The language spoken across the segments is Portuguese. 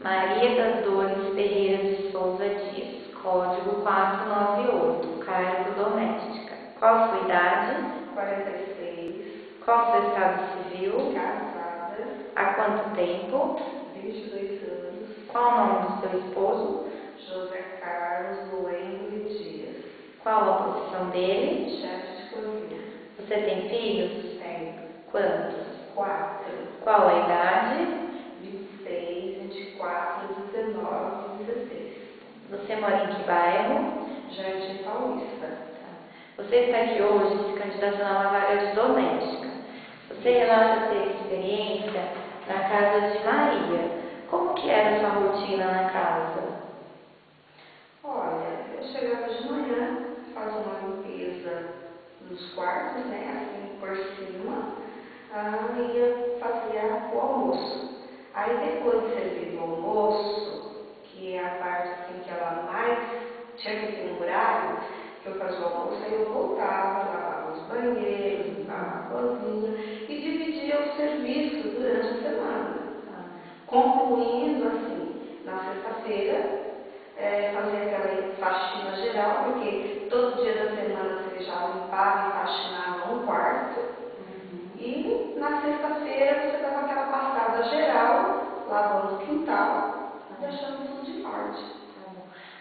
Maria das Dores Ferreira de Souza Dias, código 498, cargo doméstica. Qual a sua idade? 46. Qual o seu estado civil? Casada. Há quanto tempo? 22 anos. Qual o nome do seu esposo? José Carlos Luengo Dias. Qual a profissão dele? Chefe de cozinha. Você tem filhos? Tenho. Quantos? 4. Qual a idade? 26, 24, 19, 16. Você mora em que bairro? Jardim Paulista. Você está aqui hoje se candidatando a uma vaga de doméstica. Você relata ter experiência na casa de Maria. Como que era a sua rotina na casa? Olha, eu chegava de manhã, fazia uma limpeza nos quartos, né, assim por cima, ia fazer o almoço. Aí depois de servir o almoço, que é a parte assim que ela mais tinha que ter um horário, que eu fazia o almoço, aí eu voltava, lavava os banheiros, limpava a cozinha e dividia o serviço durante a semana. Concluindo assim, na sexta-feira, fazer aquela faxina geral, porque todo dia da semana você já limpava e faxinava um quarto. E na sexta-feira você dava aquela passada geral, lavando o quintal, deixando tudo de ordem.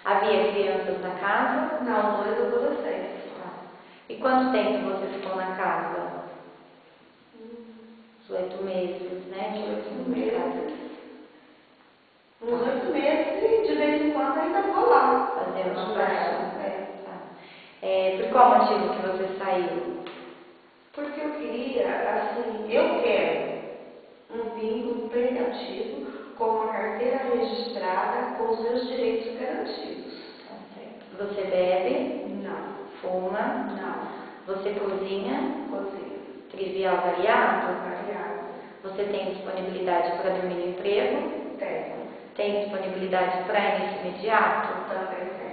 Havia crianças na casa? Não, 2 adolescentes. E quanto tempo você ficou na casa? 8 meses, né? 8 meses. Uns 8 meses e de vez em quando ainda vou lá. Fazer uma faxina. Por qual motivo que você saiu? Porque eu queria, assim, eu quero um vínculo empregatívo com uma carteira registrada com os meus direitos garantidos. Você bebe? Não. Fuma? Não. Você cozinha? Cozinha. Trivial variado? Variado. Você tem disponibilidade para dormir no emprego? Tenho. Tem disponibilidade para início imediato? Também tenho.